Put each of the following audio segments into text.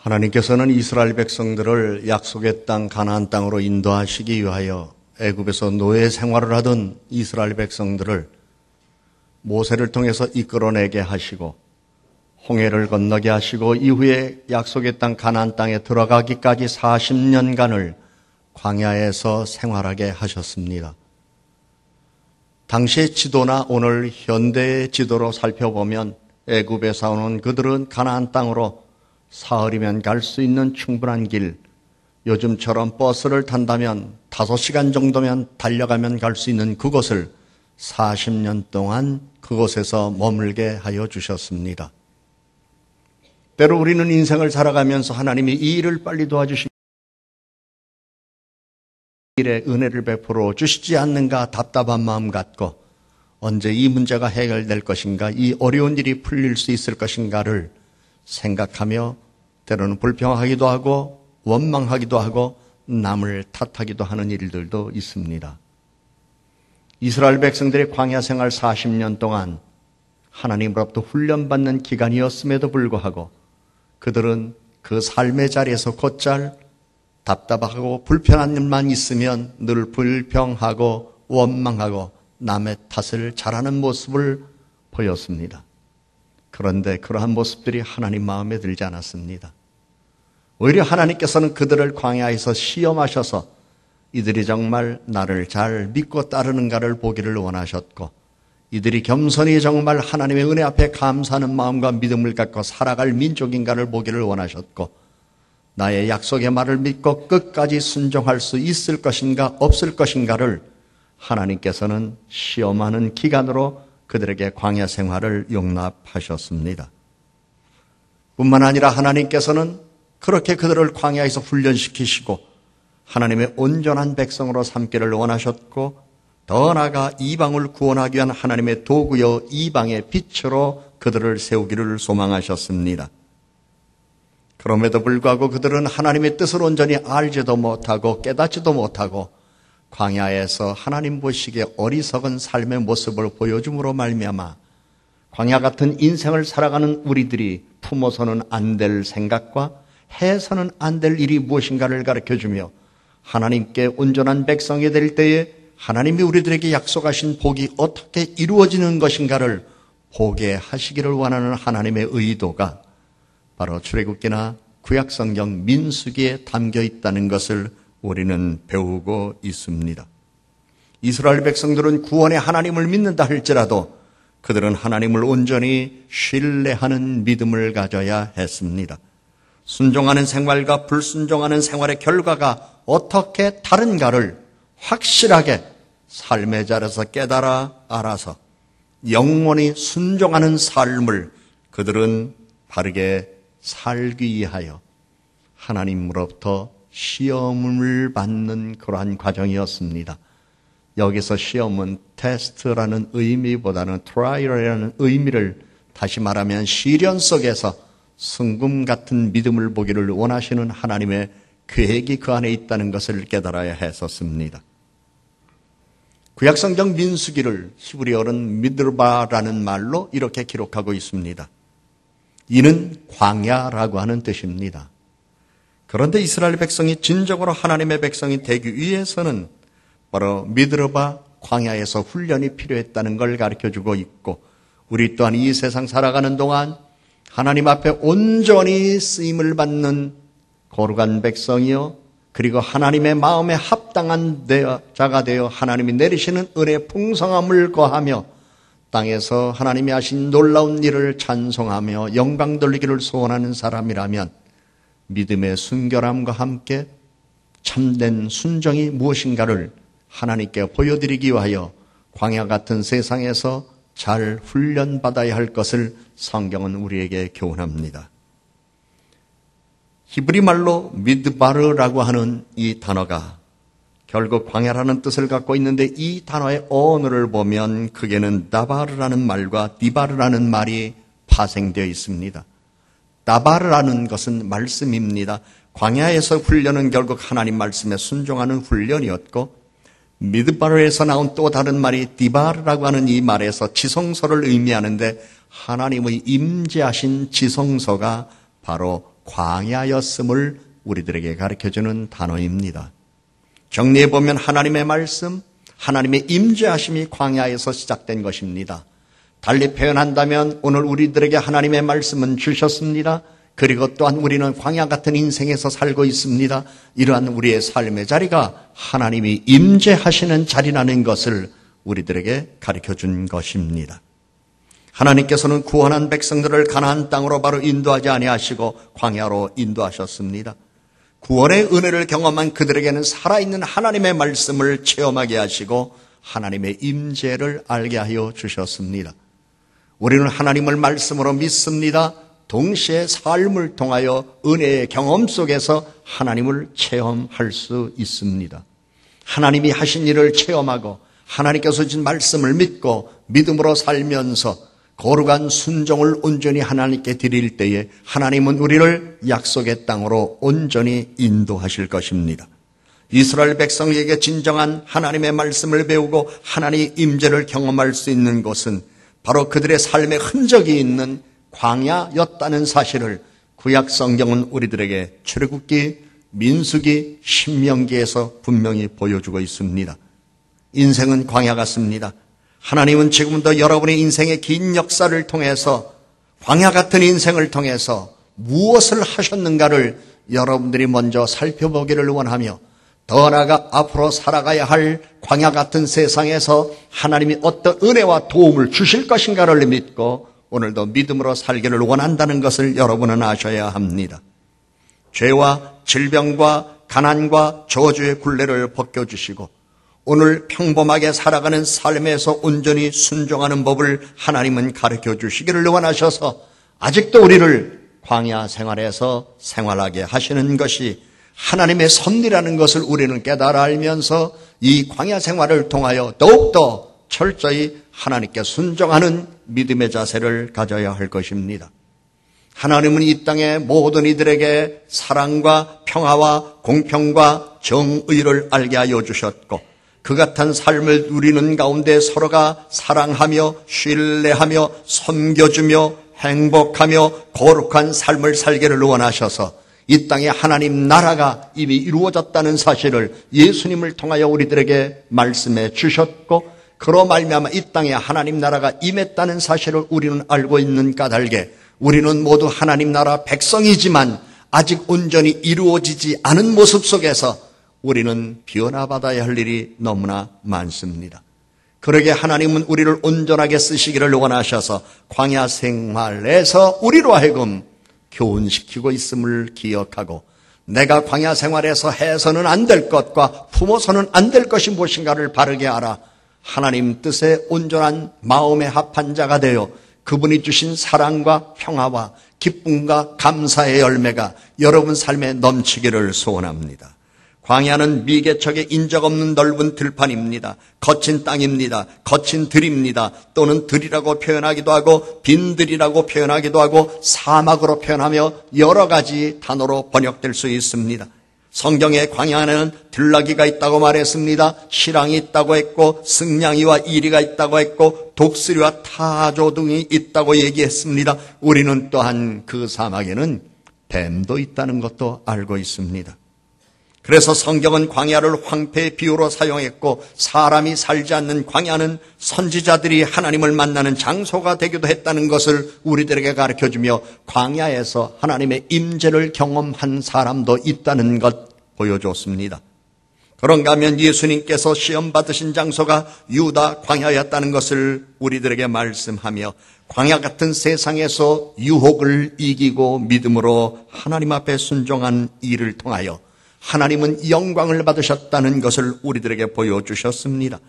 하나님께서는 이스라엘 백성들을 약속의 땅 가나안 땅으로 인도하시기 위하여 애굽에서 노예 생활을 하던 이스라엘 백성들을 모세를 통해서 이끌어내게 하시고 홍해를 건너게 하시고 이후에 약속의 땅 가나안 땅에 들어가기까지 40년간을 광야에서 생활하게 하셨습니다. 당시의 지도나 오늘 현대의 지도로 살펴보면 애굽에서 오는 그들은 가나안 땅으로 사흘이면 갈 수 있는 충분한 길, 요즘처럼 버스를 탄다면 5시간 정도면 달려가면 갈 수 있는 그곳을 40년 동안 그곳에서 머물게 하여 주셨습니다. 때로 우리는 인생을 살아가면서 하나님이 이 일을 빨리 도와주시고 일에 은혜를 베풀어 주시지 않는가 답답한 마음 갖고 언제 이 문제가 해결될 것인가, 이 어려운 일이 풀릴 수 있을 것인가를 생각하며 때로는 불평하기도 하고 원망하기도 하고 남을 탓하기도 하는 일들도 있습니다. 이스라엘 백성들의 광야 생활 40년 동안 하나님으로부터 훈련받는 기간이었음에도 불구하고 그들은 그 삶의 자리에서 곧잘 답답하고 불편한 일만 있으면 늘 불평하고 원망하고 남의 탓을 잘하는 모습을 보였습니다. 그런데 그러한 모습들이 하나님 마음에 들지 않았습니다. 오히려 하나님께서는 그들을 광야에서 시험하셔서 이들이 정말 나를 잘 믿고 따르는가를 보기를 원하셨고 이들이 겸손히 정말 하나님의 은혜 앞에 감사하는 마음과 믿음을 갖고 살아갈 민족인가를 보기를 원하셨고 나의 약속의 말을 믿고 끝까지 순종할 수 있을 것인가 없을 것인가를 하나님께서는 시험하는 기간으로 그들에게 광야 생활을 용납하셨습니다. 뿐만 아니라 하나님께서는 그렇게 그들을 광야에서 훈련시키시고 하나님의 온전한 백성으로 삼기를 원하셨고 더 나아가 이방을 구원하기 위한 하나님의 도구여 이방의 빛으로 그들을 세우기를 소망하셨습니다. 그럼에도 불구하고 그들은 하나님의 뜻을 온전히 알지도 못하고 깨닫지도 못하고 광야에서 하나님 보시기에 어리석은 삶의 모습을 보여줌으로 말미암아 광야 같은 인생을 살아가는 우리들이 품어서는 안 될 생각과 해서는 안 될 일이 무엇인가를 가르쳐주며 하나님께 온전한 백성이 될 때에 하나님이 우리들에게 약속하신 복이 어떻게 이루어지는 것인가를 보게 하시기를 원하는 하나님의 의도가 바로 출애굽기나 구약성경 민수기에 담겨 있다는 것을 우리는 배우고 있습니다. 이스라엘 백성들은 구원의 하나님을 믿는다 할지라도 그들은 하나님을 온전히 신뢰하는 믿음을 가져야 했습니다. 순종하는 생활과 불순종하는 생활의 결과가 어떻게 다른가를 확실하게 삶의 자리에서 깨달아 알아서 영원히 순종하는 삶을 그들은 바르게 살기 위하여 하나님으로부터 시험을 받는 그러한 과정이었습니다. 여기서 시험은 테스트라는 의미보다는 트라이얼이라는 의미를 다시 말하면 시련 속에서 승금 같은 믿음을 보기를 원하시는 하나님의 계획이 그 안에 있다는 것을 깨달아야 했었습니다. 구약성경 민수기를 히브리어는 미드바라는 말로 이렇게 기록하고 있습니다. 이는 광야라고 하는 뜻입니다. 그런데 이스라엘 백성이 진정으로 하나님의 백성이 되기 위해서는 바로 미드바 광야에서 훈련이 필요했다는 걸 가르쳐주고 있고 우리 또한 이 세상 살아가는 동안 하나님 앞에 온전히 쓰임을 받는 거룩한 백성이요 그리고 하나님의 마음에 합당한 자가 되어 하나님이 내리시는 은혜의 풍성함을 거하며 땅에서 하나님이 하신 놀라운 일을 찬송하며 영광 돌리기를 소원하는 사람이라면 믿음의 순결함과 함께 참된 순종이 무엇인가를 하나님께 보여드리기 위하여 광야 같은 세상에서 잘 훈련받아야 할 것을 성경은 우리에게 교훈합니다. 히브리 말로 미드바르라고 하는 이 단어가 결국 광야라는 뜻을 갖고 있는데 이 단어의 어원을 보면 그게는 다바르라는 말과 디바르라는 말이 파생되어 있습니다. 다바르라는 것은 말씀입니다. 광야에서 훈련은 결국 하나님 말씀에 순종하는 훈련이었고 미드바르에서 나온 또 다른 말이 디바르라고 하는 이 말에서 지성소를 의미하는데 하나님의 임재하신 지성소가 바로 광야였음을 우리들에게 가르쳐주는 단어입니다. 정리해보면 하나님의 말씀, 하나님의 임재하심이 광야에서 시작된 것입니다. 달리 표현한다면 오늘 우리들에게 하나님의 말씀은 주셨습니다. 그리고 또한 우리는 광야 같은 인생에서 살고 있습니다. 이러한 우리의 삶의 자리가 하나님이 임재하시는 자리라는 것을 우리들에게 가르쳐준 것입니다. 하나님께서는 구원한 백성들을 가나안 땅으로 바로 인도하지 아니하시고 광야로 인도하셨습니다. 구원의 은혜를 경험한 그들에게는 살아있는 하나님의 말씀을 체험하게 하시고 하나님의 임재를 알게 하여 주셨습니다. 우리는 하나님을 말씀으로 믿습니다. 동시에 삶을 통하여 은혜의 경험 속에서 하나님을 체험할 수 있습니다. 하나님이 하신 일을 체험하고 하나님께서 주신 말씀을 믿고 믿음으로 살면서 거룩한 순종을 온전히 하나님께 드릴 때에 하나님은 우리를 약속의 땅으로 온전히 인도하실 것입니다. 이스라엘 백성에게 진정한 하나님의 말씀을 배우고 하나님의 임재를 경험할 수 있는 곳은 바로 그들의 삶에 흔적이 있는 광야였다는 사실을 구약 성경은 우리들에게 출애굽기, 민수기, 신명기에서 분명히 보여주고 있습니다. 인생은 광야 같습니다. 하나님은 지금도 여러분의 인생의 긴 역사를 통해서 광야 같은 인생을 통해서 무엇을 하셨는가를 여러분들이 먼저 살펴보기를 원하며 더 나아가 앞으로 살아가야 할 광야 같은 세상에서 하나님이 어떤 은혜와 도움을 주실 것인가를 믿고 오늘도 믿음으로 살기를 원한다는 것을 여러분은 아셔야 합니다. 죄와 질병과 가난과 저주의 굴레를 벗겨주시고 오늘 평범하게 살아가는 삶에서 온전히 순종하는 법을 하나님은 가르쳐 주시기를 원하셔서 아직도 우리를 광야 생활에서 생활하게 하시는 것이 하나님의 섭리라는 것을 우리는 깨달아 알면서 이 광야 생활을 통하여 더욱더 철저히 하나님께 순종하는 믿음의 자세를 가져야 할 것입니다. 하나님은 이 땅의 모든 이들에게 사랑과 평화와 공평과 정의를 알게 하여 주셨고 그 같은 삶을 누리는 가운데 서로가 사랑하며 신뢰하며 섬겨주며 행복하며 거룩한 삶을 살기를 원하셔서 이 땅에 하나님 나라가 이미 이루어졌다는 사실을 예수님을 통하여 우리들에게 말씀해 주셨고 그로 말미암아 이 땅에 하나님 나라가 임했다는 사실을 우리는 알고 있는 까닭에 우리는 모두 하나님 나라 백성이지만 아직 온전히 이루어지지 않은 모습 속에서 우리는 변화받아야 할 일이 너무나 많습니다. 그러게 하나님은 우리를 온전하게 쓰시기를 원하셔서 광야 생활에서 우리로 하여금 교훈시키고 있음을 기억하고 내가 광야 생활에서 해서는 안 될 것과 품어서는 안 될 것이 무엇인가를 바르게 알아 하나님 뜻에 온전한 마음에 합한 자가 되어 그분이 주신 사랑과 평화와 기쁨과 감사의 열매가 여러분 삶에 넘치기를 소원합니다. 광야는 미개척에 인적 없는 넓은 들판입니다. 거친 땅입니다. 거친 들입니다. 또는 들이라고 표현하기도 하고 빈들이라고 표현하기도 하고 사막으로 표현하며 여러 가지 단어로 번역될 수 있습니다. 성경의 광야에는 들나귀가 있다고 말했습니다. 실랑이 있다고 했고 승냥이와 이리가 있다고 했고 독수리와 타조 등이 있다고 얘기했습니다. 우리는 또한 그 사막에는 뱀도 있다는 것도 알고 있습니다. 그래서 성경은 광야를 황폐의 비유로 사용했고 사람이 살지 않는 광야는 선지자들이 하나님을 만나는 장소가 되기도 했다는 것을 우리들에게 가르쳐주며 광야에서 하나님의 임재를 경험한 사람도 있다는 것 보여줬습니다. 그런가 하면 예수님께서 시험 받으신 장소가 유다 광야였다는 것을 우리들에게 말씀하며 광야 같은 세상에서 유혹을 이기고 믿음으로 하나님 앞에 순종한 일을 통하여 하나님은 영광을 받으셨다는 것을 우리들에게 보여주셨습니다.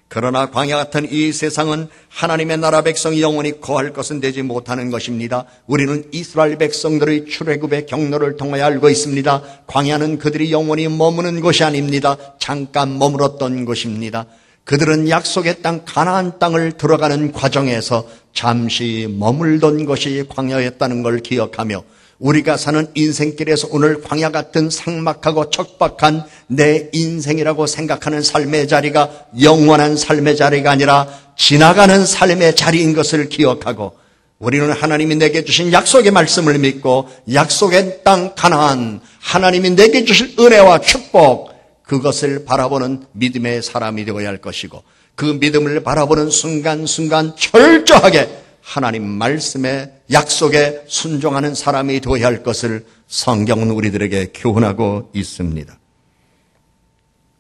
그러나 광야 같은 이 세상은 하나님의 나라 백성이 영원히 거할 것은 되지 못하는 것입니다. 우리는 이스라엘 백성들의 출애굽의 경로를 통해 알고 있습니다. 광야는 그들이 영원히 머무는 곳이 아닙니다. 잠깐 머물었던 곳입니다. 그들은 약속의 땅 가나안 땅을 들어가는 과정에서 잠시 머물던 것이 광야였다는 걸 기억하며 우리가 사는 인생길에서 오늘 광야 같은 삭막하고 척박한 내 인생이라고 생각하는 삶의 자리가 영원한 삶의 자리가 아니라 지나가는 삶의 자리인 것을 기억하고 우리는 하나님이 내게 주신 약속의 말씀을 믿고 약속의 땅 가나안, 하나님이 내게 주실 은혜와 축복, 그것을 바라보는 믿음의 사람이 되어야 할 것이고, 그 믿음을 바라보는 순간순간 철저하게 하나님 말씀의 약속에 순종하는 사람이 되어야 할 것을 성경은 우리들에게 교훈하고 있습니다.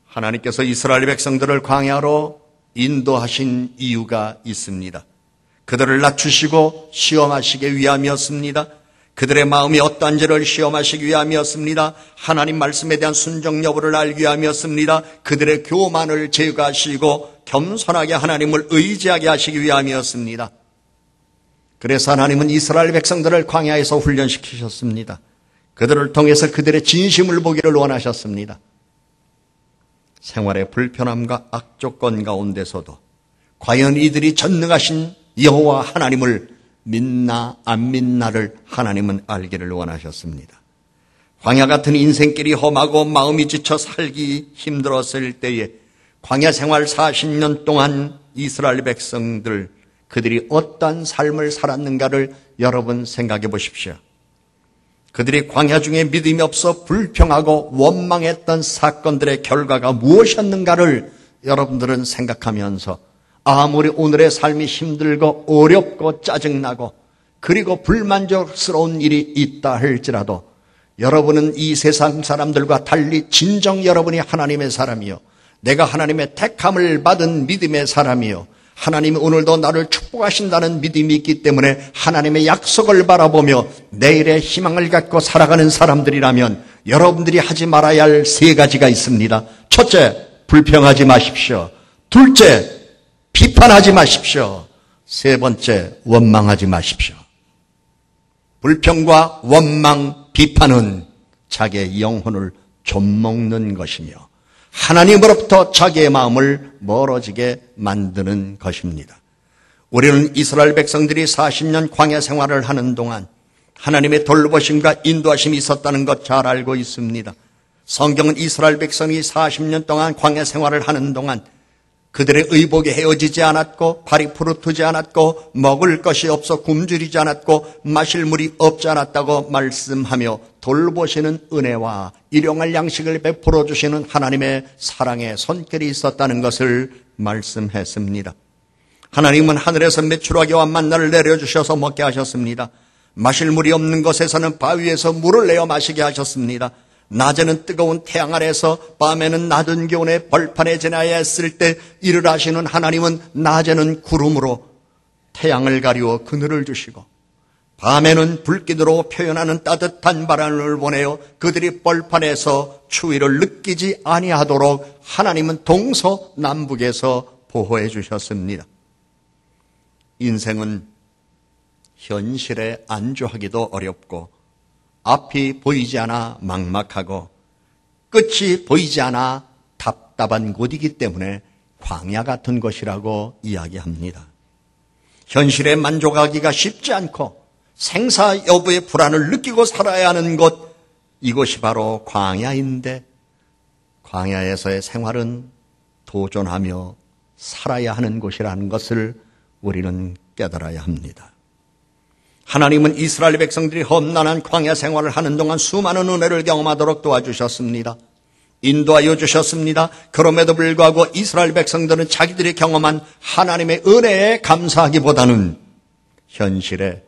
하나님께서 이스라엘 백성들을 광야로 인도하신 이유가 있습니다. 그들을 낮추시고 시험하시기 위함이었습니다. 그들의 마음이 어떠한지를 시험하시기 위함이었습니다. 하나님 말씀에 대한 순종 여부를 알기 위함이었습니다. 그들의 교만을 제거하시고 겸손하게 하나님을 의지하게 하시기 위함이었습니다. 그래서 하나님은 이스라엘 백성들을 광야에서 훈련시키셨습니다. 그들을 통해서 그들의 진심을 보기를 원하셨습니다. 생활의 불편함과 악조건 가운데서도 과연 이들이 전능하신 여호와 하나님을 믿나 안 믿나를 하나님은 알기를 원하셨습니다. 광야 같은 인생길이 험하고 마음이 지쳐 살기 힘들었을 때에 광야 생활 40년 동안 이스라엘 백성들, 그들이 어떤 삶을 살았는가를 여러분 생각해 보십시오. 그들이 광야 중에 믿음이 없어 불평하고 원망했던 사건들의 결과가 무엇이었는가를 여러분들은 생각하면서 아무리 오늘의 삶이 힘들고 어렵고 짜증나고 그리고 불만족스러운 일이 있다 할지라도 여러분은 이 세상 사람들과 달리 진정 여러분이 하나님의 사람이요, 내가 하나님의 택함을 받은 믿음의 사람이요, 하나님이 오늘도 나를 축복하신다는 믿음이 있기 때문에 하나님의 약속을 바라보며 내일의 희망을 갖고 살아가는 사람들이라면 여러분들이 하지 말아야 할 3가지가 있습니다. 첫째, 불평하지 마십시오. 둘째, 비판하지 마십시오. 세 번째, 원망하지 마십시오. 불평과 원망, 비판은 자기의 영혼을 좀먹는 것이며 하나님으로부터 자기의 마음을 멀어지게 만드는 것입니다. 우리는 이스라엘 백성들이 40년 광야 생활을 하는 동안 하나님의 돌보심과 인도하심이 있었다는 것 잘 알고 있습니다. 성경은 이스라엘 백성이 40년 동안 광야 생활을 하는 동안 그들의 의복이 헤어지지 않았고 발이 부르트지 않았고 먹을 것이 없어 굶주리지 않았고 마실 물이 없지 않았다고 말씀하며 돌보시는 은혜와 일용할 양식을 베풀어 주시는 하나님의 사랑의 손길이 있었다는 것을 말씀했습니다. 하나님은 하늘에서 메추라기와 만나를 내려주셔서 먹게 하셨습니다. 마실 물이 없는 곳에서는 바위에서 물을 내어 마시게 하셨습니다. 낮에는 뜨거운 태양 아래서 밤에는 낮은 기온에 벌판에 지나야 했을 때 일을 하시는 하나님은 낮에는 구름으로 태양을 가리워 그늘을 주시고 밤에는 불기둥으로 표현하는 따뜻한 바람을 보내어 그들이 벌판에서 추위를 느끼지 아니하도록 하나님은 동서남북에서 보호해 주셨습니다. 인생은 현실에 안주하기도 어렵고 앞이 보이지 않아 막막하고 끝이 보이지 않아 답답한 곳이기 때문에 광야 같은 것이라고 이야기합니다. 현실에 만족하기가 쉽지 않고 생사 여부의 불안을 느끼고 살아야 하는 곳, 이곳이 바로 광야인데 광야에서의 생활은 도전하며 살아야 하는 곳이라는 것을 우리는 깨달아야 합니다. 하나님은 이스라엘 백성들이 험난한 광야 생활을 하는 동안 수많은 은혜를 경험하도록 도와주셨습니다. 인도하여 주셨습니다. 그럼에도 불구하고 이스라엘 백성들은 자기들이 경험한 하나님의 은혜에 감사하기보다는 현실에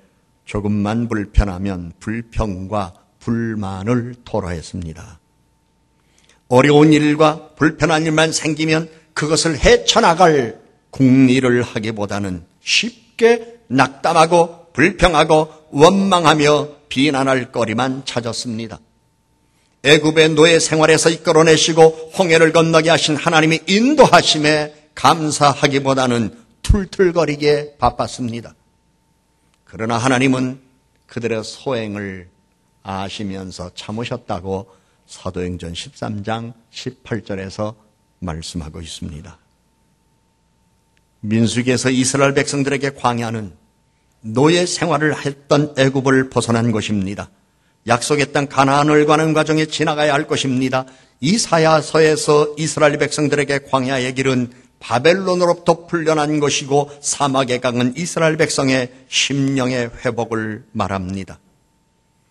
조금만 불편하면 불평과 불만을 토로했습니다. 어려운 일과 불편한 일만 생기면 그것을 헤쳐나갈 궁리를 하기보다는 쉽게 낙담하고 불평하고 원망하며 비난할 거리만 찾았습니다. 애굽의 노예 생활에서 이끌어내시고 홍해를 건너게 하신 하나님의 인도하심에 감사하기보다는 툴툴거리기에 바빴습니다. 그러나 하나님은 그들의 소행을 아시면서 참으셨다고 사도행전 13장 18절에서 말씀하고 있습니다. 민수기에서 이스라엘 백성들에게 광야는 노예 생활을 했던 애굽을 벗어난 곳입니다. 약속의 땅 가나안을 가는 과정에 지나가야 할 것입니다. 이사야서에서 이스라엘 백성들에게 광야의 길은 바벨론으로부터 풀려난 것이고 사막의 강은 이스라엘 백성의 심령의 회복을 말합니다.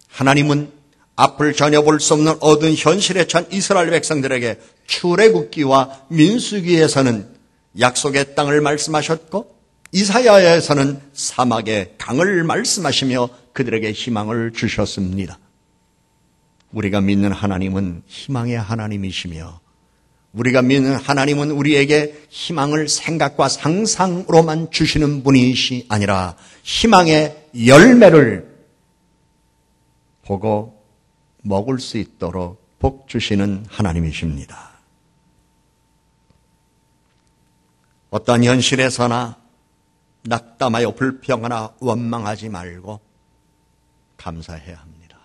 하나님은 앞을 전혀 볼 수 없는 어두운 현실에 처한 이스라엘 백성들에게 출애굽기와 민수기에서는 약속의 땅을 말씀하셨고 이사야에서는 사막의 강을 말씀하시며 그들에게 희망을 주셨습니다. 우리가 믿는 하나님은 희망의 하나님이시며 우리가 믿는 하나님은 우리에게 희망을 생각과 상상으로만 주시는 분이시 아니라 희망의 열매를 보고 먹을 수 있도록 복 주시는 하나님이십니다. 어떠한 현실에서나 낙담하여 불평하나 원망하지 말고 감사해야 합니다.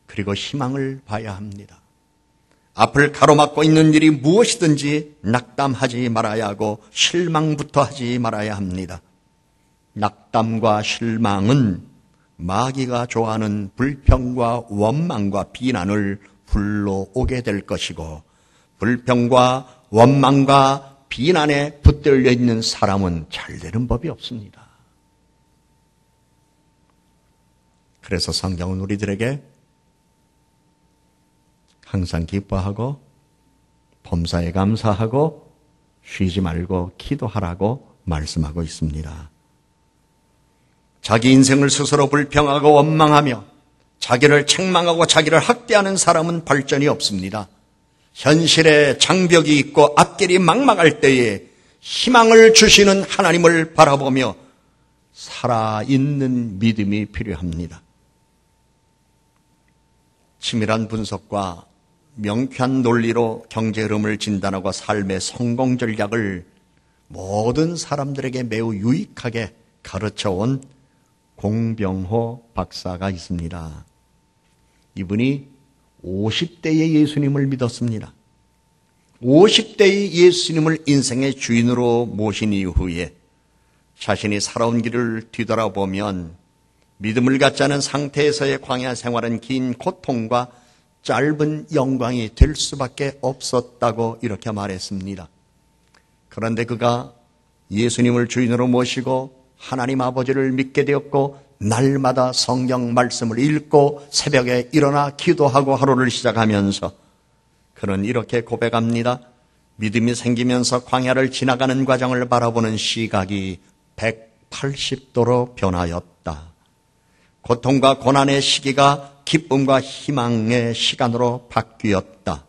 그리고 희망을 봐야 합니다. 앞을 가로막고 있는 일이 무엇이든지 낙담하지 말아야 하고 실망부터 하지 말아야 합니다. 낙담과 실망은 마귀가 좋아하는 불평과 원망과 비난을 불러오게 될 것이고 불평과 원망과 비난에 붙들려 있는 사람은 잘 되는 법이 없습니다. 그래서 성경은 우리들에게 항상 기뻐하고 범사에 감사하고 쉬지 말고 기도하라고 말씀하고 있습니다. 자기 인생을 스스로 불평하고 원망하며 자기를 책망하고 자기를 학대하는 사람은 발전이 없습니다. 현실에 장벽이 있고 앞길이 막막할 때에 희망을 주시는 하나님을 바라보며 살아있는 믿음이 필요합니다. 치밀한 분석과 명쾌한 논리로 경제 흐름을 진단하고 삶의 성공 전략을 모든 사람들에게 매우 유익하게 가르쳐온 공병호 박사가 있습니다. 이분이 50대의 예수님을 믿었습니다. 50대의 예수님을 인생의 주인으로 모신 이후에 자신이 살아온 길을 뒤돌아보면 믿음을 갖지 않은 상태에서의 광야 생활은 긴 고통과 짧은 영광이 될 수밖에 없었다고 이렇게 말했습니다. 그런데 그가 예수님을 주인으로 모시고 하나님 아버지를 믿게 되었고 날마다 성경 말씀을 읽고 새벽에 일어나 기도하고 하루를 시작하면서 그는 이렇게 고백합니다. 믿음이 생기면서 광야를 지나가는 과정을 바라보는 시각이 180도로 변하였다. 고통과 고난의 시기가 기쁨과 희망의 시간으로 바뀌었다.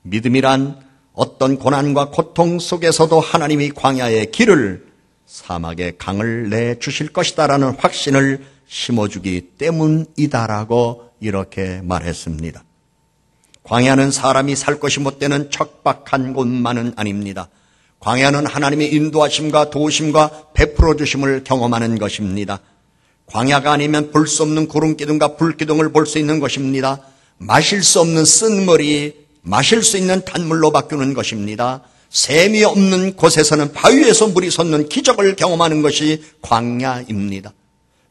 믿음이란 어떤 고난과 고통 속에서도 하나님이 광야의 길을 사막의 강을 내주실 것이다라는 확신을 심어주기 때문이다라고 이렇게 말했습니다. 광야는 사람이 살 것이 못 되는 척박한 곳만은 아닙니다. 광야는 하나님의 인도하심과 도우심과 베풀어 주심을 경험하는 것입니다. 광야가 아니면 볼 수 없는 구름기둥과 불기둥을 볼 수 있는 것입니다. 마실 수 없는 쓴물이 마실 수 있는 단물로 바뀌는 것입니다. 샘이 없는 곳에서는 바위에서 물이 솟는 기적을 경험하는 것이 광야입니다.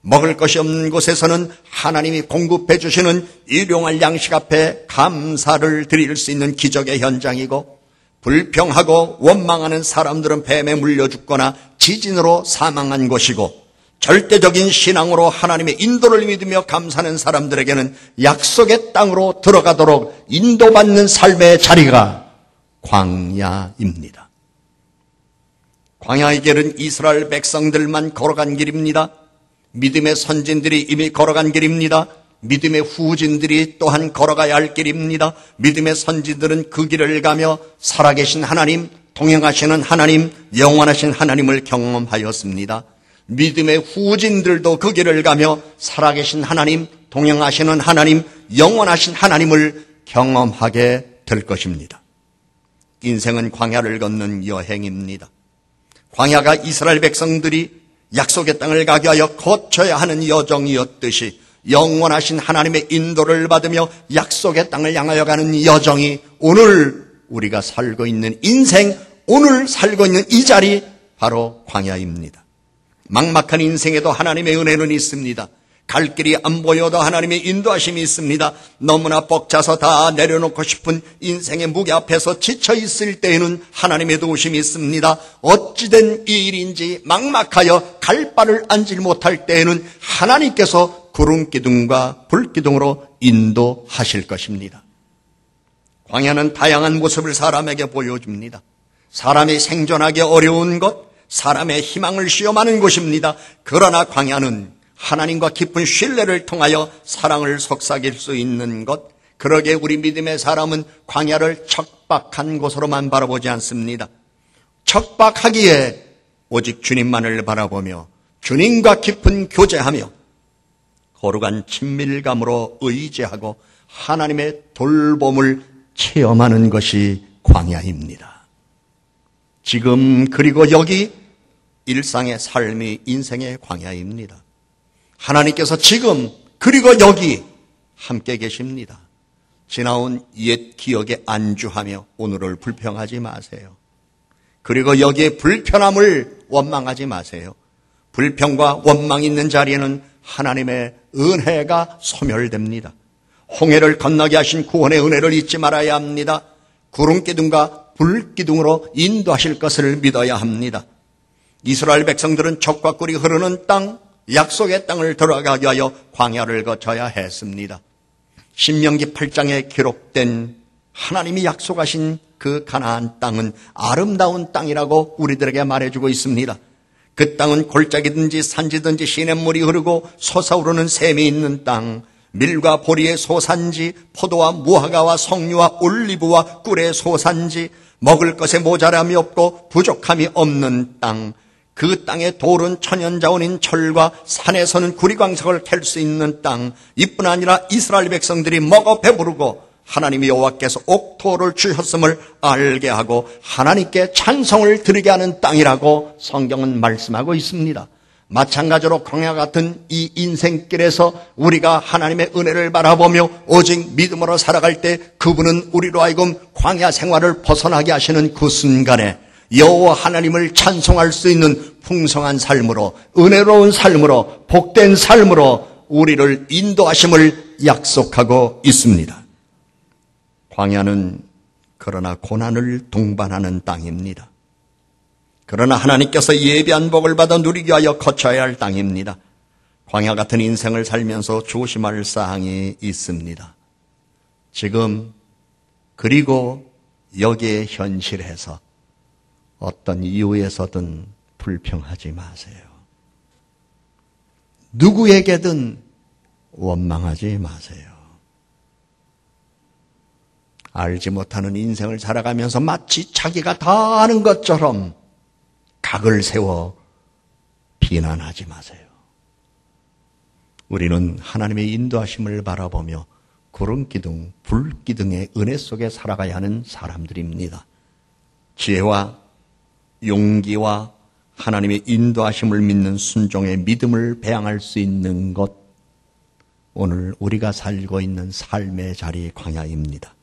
먹을 것이 없는 곳에서는 하나님이 공급해 주시는 일용할 양식 앞에 감사를 드릴 수 있는 기적의 현장이고, 불평하고 원망하는 사람들은 뱀에 물려 죽거나 지진으로 사망한 것이고, 절대적인 신앙으로 하나님의 인도를 믿으며 감사하는 사람들에게는 약속의 땅으로 들어가도록 인도받는 삶의 자리가 광야입니다. 광야의 길은 이스라엘 백성들만 걸어간 길입니다. 믿음의 선진들이 이미 걸어간 길입니다. 믿음의 후진들이 또한 걸어가야 할 길입니다. 믿음의 선진들은 그 길을 가며 살아계신 하나님, 동행하시는 하나님, 영원하신 하나님을 경험하였습니다. 믿음의 후진들도 그 길을 가며 살아계신 하나님, 동행하시는 하나님, 영원하신 하나님을 경험하게 될 것입니다. 인생은 광야를 걷는 여행입니다. 광야가 이스라엘 백성들이 약속의 땅을 가기 위하여 거쳐야 하는 여정이었듯이 영원하신 하나님의 인도를 받으며 약속의 땅을 향하여 가는 여정이 오늘 우리가 살고 있는 인생, 오늘 살고 있는 이 자리 바로 광야입니다. 막막한 인생에도 하나님의 은혜는 있습니다. 갈 길이 안 보여도 하나님의 인도하심이 있습니다. 너무나 벅차서 다 내려놓고 싶은 인생의 무게 앞에서 지쳐 있을 때에는 하나님의 도우심이 있습니다. 어찌된 이 일인지 막막하여 갈 바를 앉지 못할 때에는 하나님께서 구름기둥과 불기둥으로 인도하실 것입니다. 광야는 다양한 모습을 사람에게 보여줍니다. 사람이 생존하기 어려운 것, 사람의 희망을 시험하는 곳입니다. 그러나 광야는 하나님과 깊은 신뢰를 통하여 사랑을 속삭일 수 있는 것, 그러게 우리 믿음의 사람은 광야를 척박한 곳으로만 바라보지 않습니다. 척박하기에 오직 주님만을 바라보며 주님과 깊은 교제하며 거룩한 친밀감으로 의지하고 하나님의 돌봄을 체험하는 것이 광야입니다. 지금 그리고 여기 일상의 삶이 인생의 광야입니다. 하나님께서 지금 그리고 여기 함께 계십니다. 지나온 옛 기억에 안주하며 오늘을 불평하지 마세요. 그리고 여기에 불편함을 원망하지 마세요. 불평과 원망이 있는 자리에는 하나님의 은혜가 소멸됩니다. 홍해를 건너게 하신 구원의 은혜를 잊지 말아야 합니다. 구름기둥과 불기둥으로 인도하실 것을 믿어야 합니다. 이스라엘 백성들은 젖과 꿀이 흐르는 땅, 약속의 땅을 들어가기 위하여 광야를 거쳐야 했습니다. 신명기 8장에 기록된 하나님이 약속하신 그 가나안 땅은 아름다운 땅이라고 우리들에게 말해주고 있습니다. 그 땅은 골짜기든지 산지든지 시냇물이 흐르고 솟아오르는 샘이 있는 땅, 밀과 보리의 소산지, 포도와 무화과와 석류와 올리브와 꿀의 소산지, 먹을 것에 모자람이 없고 부족함이 없는 땅, 그 땅의 돌은 천연자원인 철과 산에서는 구리광석을 캘 수 있는 땅, 이뿐 아니라 이스라엘 백성들이 먹어 배부르고 하나님이 여호와께서 옥토를 주셨음을 알게 하고 하나님께 찬송을 드리게 하는 땅이라고 성경은 말씀하고 있습니다. 마찬가지로 광야 같은 이 인생길에서 우리가 하나님의 은혜를 바라보며 오직 믿음으로 살아갈 때 그분은 우리로 하여금 광야 생활을 벗어나게 하시는 그 순간에 여호와 하나님을 찬송할 수 있는 풍성한 삶으로, 은혜로운 삶으로, 복된 삶으로 우리를 인도하심을 약속하고 있습니다. 광야는 그러나 고난을 동반하는 땅입니다. 그러나 하나님께서 예비한 복을 받아 누리기 위하여 거쳐야 할 땅입니다. 광야 같은 인생을 살면서 조심할 사항이 있습니다. 지금 그리고 여기에 현실에서 어떤 이유에서든 불평하지 마세요. 누구에게든 원망하지 마세요. 알지 못하는 인생을 살아가면서 마치 자기가 다 아는 것처럼 각을 세워 비난하지 마세요. 우리는 하나님의 인도하심을 바라보며 구름기둥, 불기둥의 은혜 속에 살아가야 하는 사람들입니다. 지혜와 용기와 하나님의 인도하심을 믿는 순종의 믿음을 배양할 수 있는 것, 오늘 우리가 살고 있는 삶의 자리 광야입니다.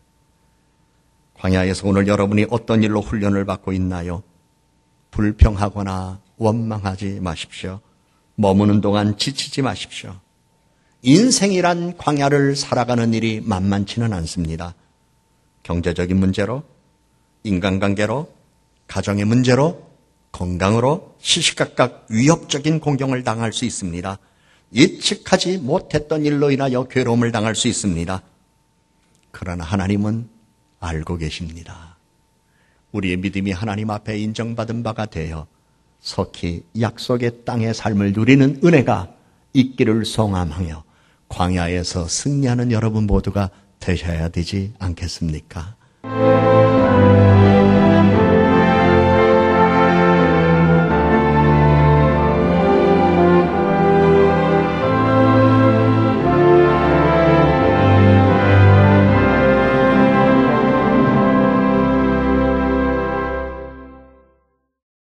광야에서 오늘 여러분이 어떤 일로 훈련을 받고 있나요? 불평하거나 원망하지 마십시오. 머무는 동안 지치지 마십시오. 인생이란 광야를 살아가는 일이 만만치는 않습니다. 경제적인 문제로, 인간관계로, 가정의 문제로, 건강으로 시시각각 위협적인 공경을 당할 수 있습니다. 예측하지 못했던 일로 인하여 괴로움을 당할 수 있습니다. 그러나 하나님은 알고 계십니다. 우리의 믿음이 하나님 앞에 인정받은 바가 되어 속히 약속의 땅의 삶을 누리는 은혜가 있기를 소망하며 광야에서 승리하는 여러분 모두가 되셔야 되지 않겠습니까?